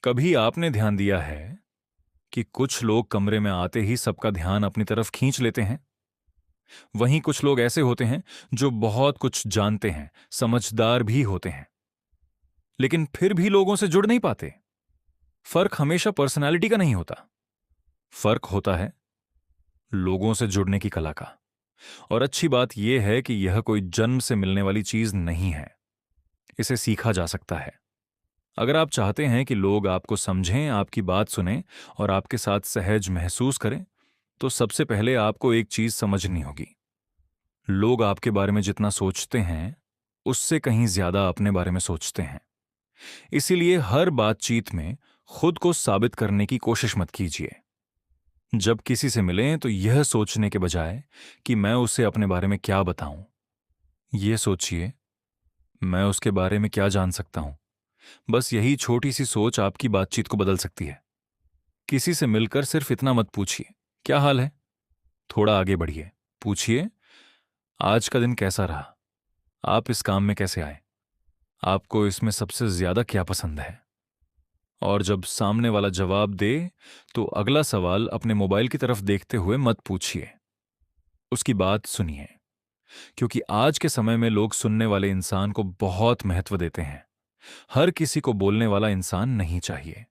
कभी आपने ध्यान दिया है कि कुछ लोग कमरे में आते ही सबका ध्यान अपनी तरफ खींच लेते हैं? वहीं कुछ लोग ऐसे होते हैं जो बहुत कुछ जानते हैं, समझदार भी होते हैं, लेकिन फिर भी लोगों से जुड़ नहीं पाते। फर्क हमेशा पर्सनैलिटी का नहीं होता। फर्क होता है लोगों से जुड़ने की कला का। और अच्छी बात यह है कि यह कोई जन्म से मिलने वाली चीज नहीं है। इसे सीखा जा सकता है। अगर आप चाहते हैं कि लोग आपको समझें, आपकी बात सुनें और आपके साथ सहज महसूस करें, तो सबसे पहले आपको एक चीज समझनी होगी। लोग आपके बारे में जितना सोचते हैं, उससे कहीं ज्यादा अपने बारे में सोचते हैं। इसीलिए हर बातचीत में खुद को साबित करने की कोशिश मत कीजिए। जब किसी से मिलें तो यह सोचने के बजाय कि मैं उसे अपने बारे में क्या बताऊं, यह सोचिए मैं उसके बारे में क्या जान सकता हूं। बस यही छोटी सी सोच आपकी बातचीत को बदल सकती है। किसी से मिलकर सिर्फ इतना मत पूछिए, क्या हाल है? थोड़ा आगे बढ़िए। पूछिए, आज का दिन कैसा रहा? आप इस काम में कैसे आए? आपको इसमें सबसे ज्यादा क्या पसंद है? और जब सामने वाला जवाब दे, तो अगला सवाल अपने मोबाइल की तरफ देखते हुए मत पूछिए। उसकी बात सुनिए, क्योंकि आज के समय में लोग सुनने वाले इंसान को बहुत महत्व देते हैं। हर किसी को बोलने वाला इंसान नहीं चाहिए।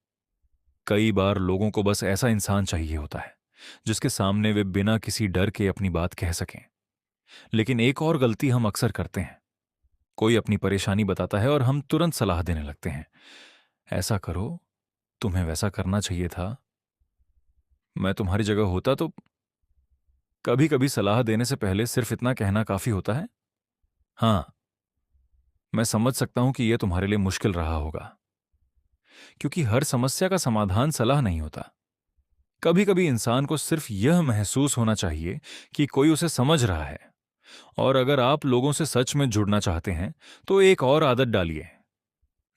कई बार लोगों को बस ऐसा इंसान चाहिए होता है जिसके सामने वे बिना किसी डर के अपनी बात कह सकें। लेकिन एक और गलती हम अक्सर करते हैं। कोई अपनी परेशानी बताता है और हम तुरंत सलाह देने लगते हैं। ऐसा करो, तुम्हें वैसा करना चाहिए था, मैं तुम्हारी जगह होता तो। कभी कभी सलाह देने से पहले सिर्फ इतना कहना काफी होता है, हाँ, मैं समझ सकता हूं कि यह तुम्हारे लिए मुश्किल रहा होगा। क्योंकि हर समस्या का समाधान सलाह नहीं होता। कभी कभी इंसान को सिर्फ यह महसूस होना चाहिए कि कोई उसे समझ रहा है। और अगर आप लोगों से सच में जुड़ना चाहते हैं, तो एक और आदत डालिए।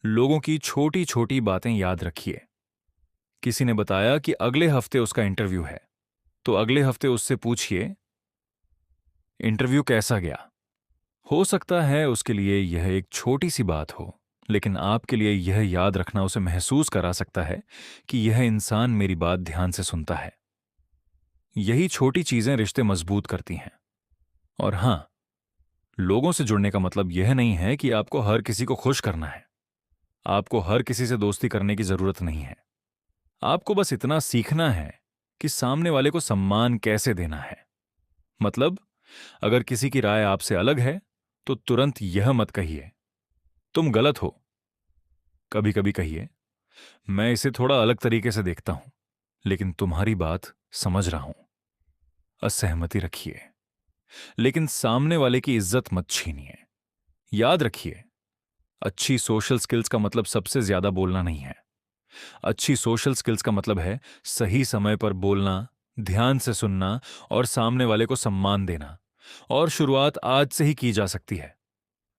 लोगों की छोटी छोटी बातें याद रखिए। किसी ने बताया कि अगले हफ्ते उसका इंटरव्यू है, तो अगले हफ्ते उससे पूछिए, इंटरव्यू कैसा गया? हो सकता है उसके लिए यह एक छोटी सी बात हो, लेकिन आपके लिए यह याद रखना उसे महसूस करा सकता है कि यह इंसान मेरी बात ध्यान से सुनता है। यही छोटी चीजें रिश्ते मजबूत करती हैं। और हां, लोगों से जुड़ने का मतलब यह नहीं है कि आपको हर किसी को खुश करना है। आपको हर किसी से दोस्ती करने की जरूरत नहीं है। आपको बस इतना सीखना है कि सामने वाले को सम्मान कैसे देना है। मतलब, अगर किसी की राय आपसे अलग है, तो तुरंत यह मत कहिए, तुम गलत हो। कभी कभी कहिए, मैं इसे थोड़ा अलग तरीके से देखता हूं, लेकिन तुम्हारी बात समझ रहा हूं। असहमति रखिए, लेकिन सामने वाले की इज्जत मत छीनिए। याद रखिए, अच्छी सोशल स्किल्स का मतलब सबसे ज्यादा बोलना नहीं है। अच्छी सोशल स्किल्स का मतलब है सही समय पर बोलना, ध्यान से सुनना और सामने वाले को सम्मान देना। और शुरुआत आज से ही की जा सकती है।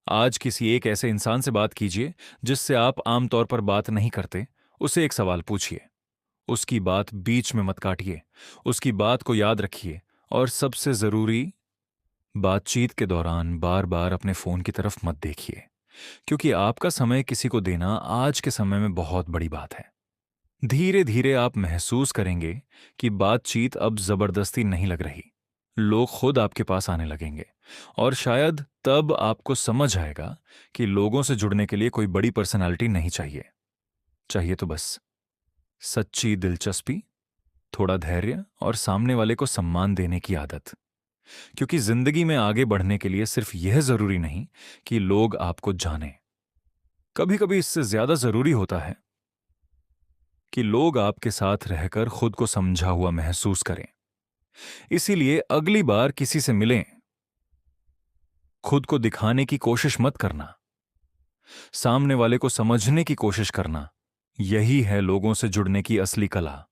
आज किसी एक ऐसे इंसान से बात कीजिए जिससे आप आमतौर पर बात नहीं करते। उसे एक सवाल पूछिए। उसकी बात बीच में मत काटिए। उसकी बात को याद रखिए। और सबसे जरूरी, बातचीत के दौरान बार बार अपने फोन की तरफ मत देखिए, क्योंकि आपका समय किसी को देना आज के समय में बहुत बड़ी बात है। धीरे धीरे आप महसूस करेंगे कि बातचीत अब जबरदस्ती नहीं लग रही। लोग खुद आपके पास आने लगेंगे। और शायद तब आपको समझ आएगा कि लोगों से जुड़ने के लिए कोई बड़ी पर्सनालिटी नहीं चाहिए। चाहिए तो बस सच्ची दिलचस्पी, थोड़ा धैर्य और सामने वाले को सम्मान देने की आदत। क्योंकि जिंदगी में आगे बढ़ने के लिए सिर्फ यह जरूरी नहीं कि लोग आपको जानें। कभी कभी इससे ज्यादा जरूरी होता है कि लोग आपके साथ रहकर खुद को समझा हुआ महसूस करें। इसीलिए अगली बार किसी से मिलें, खुद को दिखाने की कोशिश मत करना। सामने वाले को समझने की कोशिश करना। यही है लोगों से जुड़ने की असली कला।